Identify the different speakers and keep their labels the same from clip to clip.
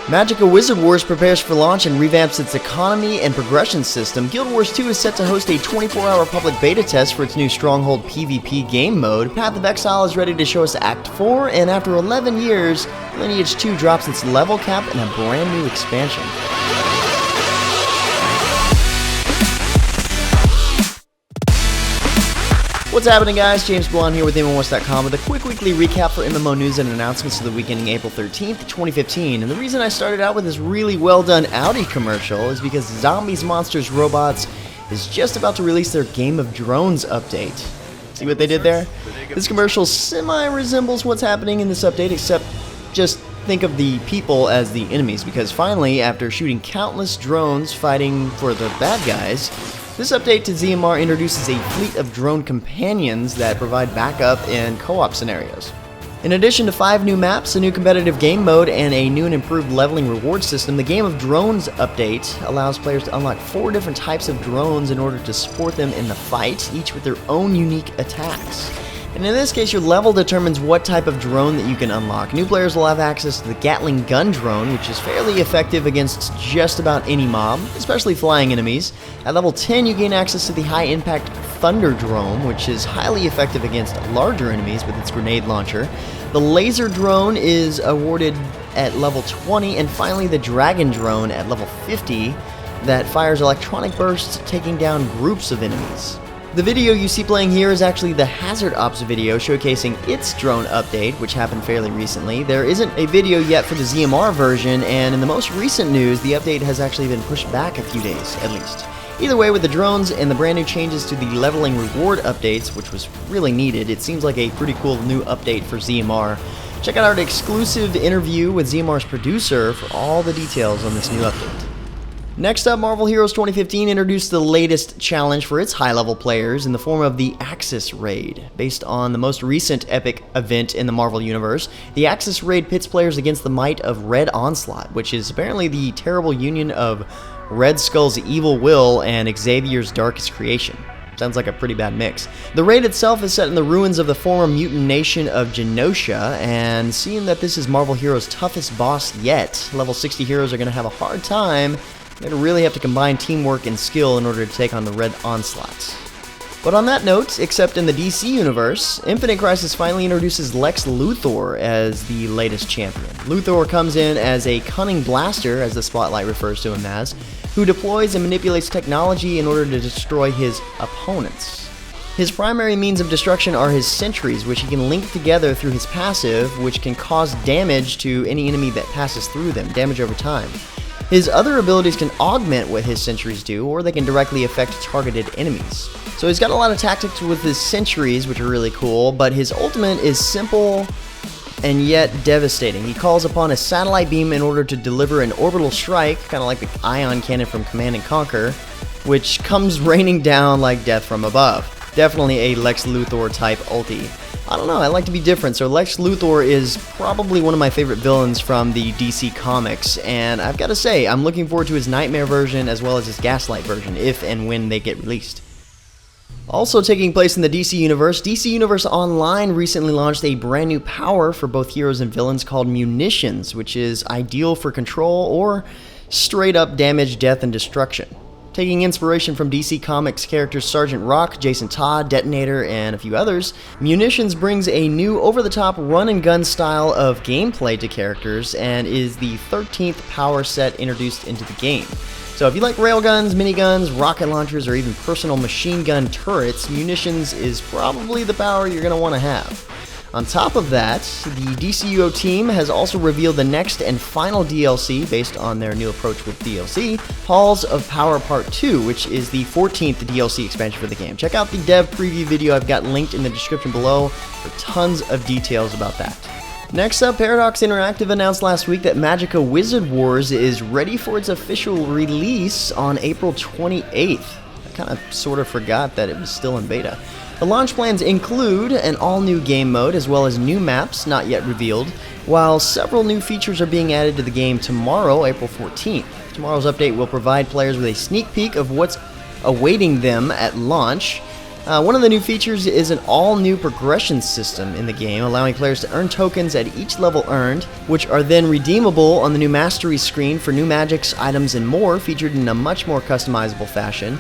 Speaker 1: Magicka Wizard Wars prepares for launch and revamps its economy and progression system. Guild Wars 2 is set to host a 24-hour public beta test for its new Stronghold PvP game mode. Path of Exile is ready to show us Act 4, and after 11 years, Lineage II drops its level cap in a brand new expansion. What's happening, guys? James Blonde here with MMOHuts.com with a quick weekly recap for MMO news and announcements of the week ending April 13th, 2015. And the reason I started out with this really well done Audi commercial is because Zombies, Monsters, Robots is just about to release their Game of Drones update. See what they did there? This commercial semi-resembles what's happening in this update, except just think of the people as the enemies, because finally, after shooting countless drones fighting for the bad guys, this update to ZMR introduces a fleet of drone companions that provide backup in co-op scenarios. In addition to 5 new maps, a new competitive game mode, and a new and improved leveling reward system, the Game of Drones update allows players to unlock 4 different types of drones in order to support them in the fight, each with their own unique attacks. And in this case, your level determines what type of drone that you can unlock. New players will have access to the Gatling gun drone, which is fairly effective against just about any mob, especially flying enemies. At level 10, you gain access to the high-impact Thunder drone, which is highly effective against larger enemies with its grenade launcher. The laser drone is awarded at level 20, and finally the Dragon drone at level 50 that fires electronic bursts, taking down groups of enemies. The video you see playing here is actually the Hazard Ops video showcasing its drone update, which happened fairly recently. There isn't a video yet for the ZMR version, and in the most recent news, the update has actually been pushed back a few days, at least. Either way, with the drones and the brand new changes to the leveling reward updates, which was really needed, it seems like a pretty cool new update for ZMR. Check out our exclusive interview with ZMR's producer for all the details on this new update. Next up, Marvel Heroes 2015 introduced the latest challenge for its high-level players in the form of the Axis Raid. Based on the most recent epic event in the Marvel Universe, the Axis Raid pits players against the might of Red Onslaught, which is apparently the terrible union of Red Skull's evil will and Xavier's darkest creation. Sounds like a pretty bad mix. The raid itself is set in the ruins of the former mutant nation of Genosha, and seeing that this is Marvel Heroes' toughest boss yet, level 60 heroes are going to have a hard time. They're going to really have to combine teamwork and skill in order to take on the Red Onslaught. But on that note, except in the DC universe, Infinite Crisis finally introduces Lex Luthor as the latest champion. Luthor comes in as a cunning blaster, as the spotlight refers to him as, who deploys and manipulates technology in order to destroy his opponents. His primary means of destruction are his sentries, which he can link together through his passive, which can cause damage to any enemy that passes through them, damage over time. His other abilities can augment what his sentries do, or they can directly affect targeted enemies. So he's got a lot of tactics with his sentries, which are really cool, but his ultimate is simple and yet devastating. He calls upon a satellite beam in order to deliver an orbital strike, kind of like the ion cannon from Command & Conquer, which comes raining down like death from above. Definitely a Lex Luthor type ulti. I don't know, I like to be different, so Lex Luthor is probably one of my favorite villains from the DC Comics, and I've got to say, I'm looking forward to his Nightmare version as well as his Gaslight version, if and when they get released. Also taking place in the DC Universe Online recently launched a brand new power for both heroes and villains called Munitions, which is ideal for control or straight up damage, death, and destruction. Taking inspiration from DC Comics characters Sergeant Rock, Jason Todd, Detonator, and a few others, Munitions brings a new over-the-top run-and-gun style of gameplay to characters and is the 13th power set introduced into the game. So if you like railguns, miniguns, rocket launchers, or even personal machine gun turrets, Munitions is probably the power you're going to want to have. On top of that, the DCUO team has also revealed the next and final DLC based on their new approach with DLC, Halls of Power Part 2, which is the 14th DLC expansion for the game. Check out the dev preview video I've got linked in the description below for tons of details about that. Next up, Paradox Interactive announced last week that Magicka Wizard Wars is ready for its official release on April 28th. I kind of sort of forgot that it was still in beta. The launch plans include an all-new game mode as well as new maps not yet revealed, while several new features are being added to the game tomorrow, April 14th. Tomorrow's update will provide players with a sneak peek of what's awaiting them at launch, One of the new features is an all-new progression system in the game, allowing players to earn tokens at each level earned, which are then redeemable on the new mastery screen for new magics, items, and more, featured in a much more customizable fashion.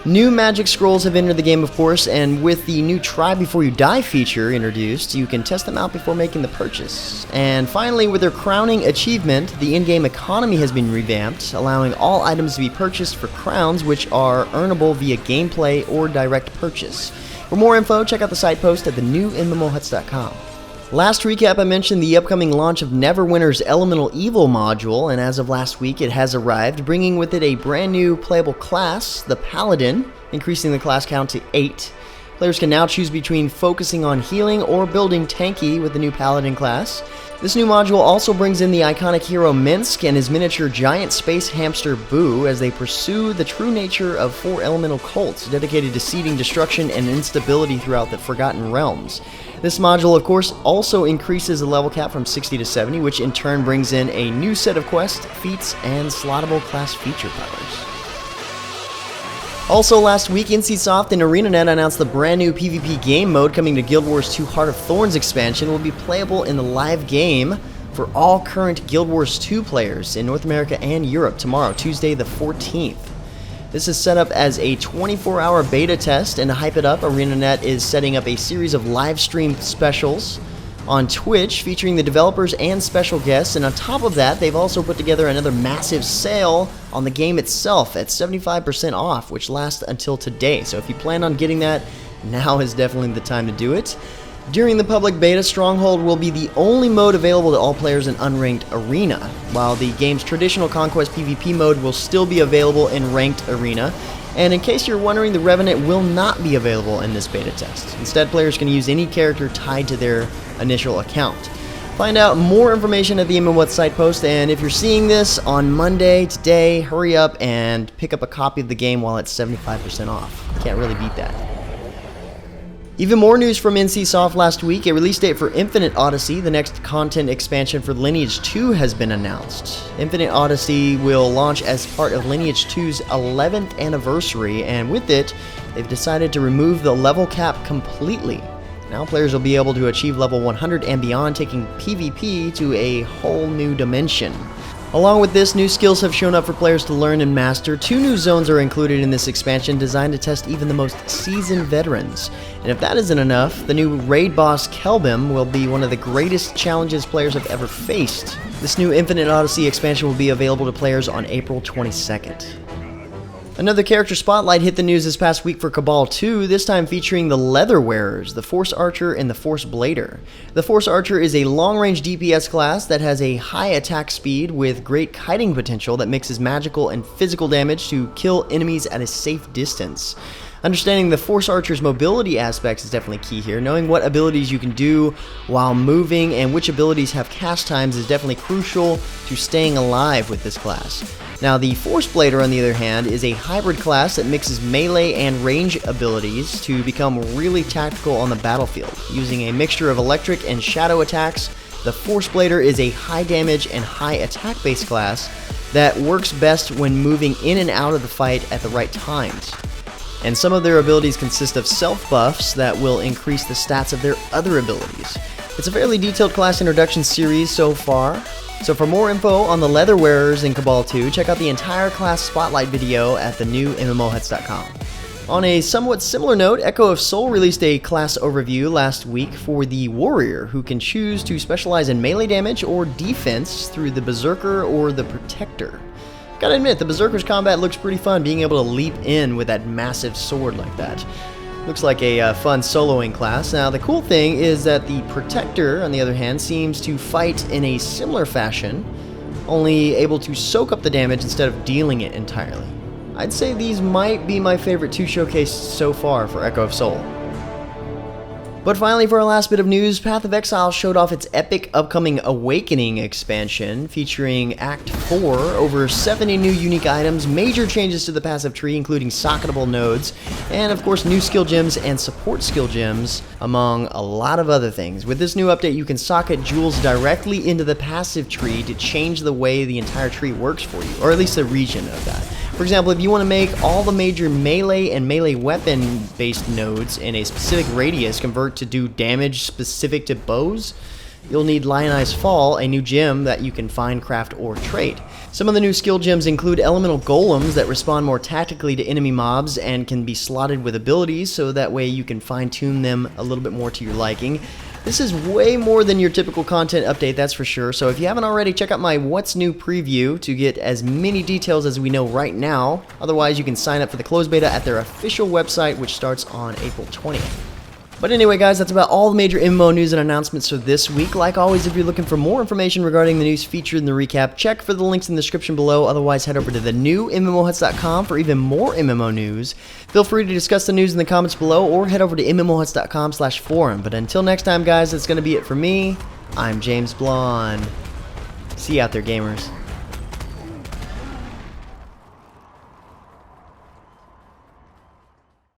Speaker 1: New magic scrolls have entered the game, of course, and with the new Try Before You Die feature introduced, you can test them out before making the purchase. And finally, with their crowning achievement, the in-game economy has been revamped, allowing all items to be purchased for crowns, which are earnable via gameplay or direct purchase. For more info, check out the site post at thenewMMOHuts.com. Last recap, I mentioned the upcoming launch of Neverwinter's Elemental Evil module, and as of last week, it has arrived, bringing with it a brand new playable class, the Paladin, increasing the class count to 8. Players can now choose between focusing on healing or building tanky with the new Paladin class. This new module also brings in the iconic hero Minsk and his miniature giant space hamster Boo as they pursue the true nature of 4 elemental cults dedicated to seeding destruction and instability throughout the Forgotten Realms. This module, of course, also increases the level cap from 60 to 70, which in turn brings in a new set of quests, feats, and slottable class feature powers. Also last week, NCSoft and ArenaNet announced the brand new PvP game mode coming to Guild Wars 2 Heart of Thorns expansion will be playable in the live game for all current Guild Wars 2 players in North America and Europe tomorrow, Tuesday the 14th. This is set up as a 24-hour beta test, and to hype it up, ArenaNet is setting up a series of live stream specials on Twitch featuring the developers and special guests, and on top of that, they've also put together another massive sale on the game itself at 75% off, which lasts until today. So if you plan on getting that, now is definitely the time to do it. During the public beta, Stronghold will be the only mode available to all players in Unranked Arena, while the game's traditional Conquest PvP mode will still be available in Ranked Arena. And in case you're wondering, the Revenant will not be available in this beta test. Instead, players can use any character tied to their initial account. Find out more information at the MMOHuts site post, and if you're seeing this on Monday, today, hurry up and pick up a copy of the game while it's 75% off. Can't really beat that. Even more news from NCSoft last week. A release date for Infinite Odyssey, the next content expansion for Lineage II, has been announced. Infinite Odyssey will launch as part of Lineage II's 11th anniversary, and with it, they've decided to remove the level cap completely. Now players will be able to achieve level 100 and beyond, taking PvP to a whole new dimension. Along with this, new skills have shown up for players to learn and master. 2 new zones are included in this expansion, designed to test even the most seasoned veterans. And if that isn't enough, the new raid boss Kelbim will be one of the greatest challenges players have ever faced. This new Infinite Odyssey expansion will be available to players on April 22nd. Another character spotlight hit the news this past week for Cabal 2, this time featuring the Leather Wearers, the Force Archer and the Force Blader. The Force Archer is a long-range DPS class that has a high attack speed with great kiting potential that mixes magical and physical damage to kill enemies at a safe distance. Understanding the Force Archer's mobility aspects is definitely key here. Knowing what abilities you can do while moving and which abilities have cast times is definitely crucial to staying alive with this class. Now, the Force Blader, on the other hand, is a hybrid class that mixes melee and range abilities to become really tactical on the battlefield. Using a mixture of electric and shadow attacks, the Force Blader is a high damage and high attack based class that works best when moving in and out of the fight at the right times. And some of their abilities consist of self buffs that will increase the stats of their other abilities. It's a fairly detailed class introduction series so far. So for more info on the Leather Wearers in Cabal 2, check out the entire class spotlight video at thenewMMOHuts.com. On a somewhat similar note, Echo of Soul released a class overview last week for the Warrior, who can choose to specialize in melee damage or defense through the Berserker or the Protector. Gotta admit, the Berserker's combat looks pretty fun, being able to leap in with that massive sword like that. Looks like a fun soloing class. Now, the cool thing is that the Protector, on the other hand, seems to fight in a similar fashion, only able to soak up the damage instead of dealing it entirely. I'd say these might be my favorite 2 showcased so far for Echo of Soul. But finally, for our last bit of news, Path of Exile showed off its epic upcoming Awakening expansion, featuring Act 4, over 70 new unique items, major changes to the passive tree, including socketable nodes, and of course new skill gems and support skill gems, among a lot of other things. With this new update, you can socket jewels directly into the passive tree to change the way the entire tree works for you, or at least a region of that. For example, if you want to make all the major melee and melee weapon based nodes in a specific radius convert to do damage specific to bows, you'll need Lionized Fall, a new gem that you can find, craft, or trade. Some of the new skill gems include elemental golems that respond more tactically to enemy mobs and can be slotted with abilities, so that way you can fine-tune them a little bit more to your liking. This is way more than your typical content update, that's for sure, so if you haven't already, check out my What's New preview to get as many details as we know right now. Otherwise, you can sign up for the closed beta at their official website, which starts on April 20th. But anyway, guys, that's about all the major MMO news and announcements for this week. Like always, if you're looking for more information regarding the news featured in the recap, check for the links in the description below. Otherwise, head over to the new MMOHuts.com for even more MMO news. Feel free to discuss the news in the comments below, or head over to MMOHuts.com/forum. But until next time, guys, that's going to be it for me. I'm James Blonde. See you out there, gamers.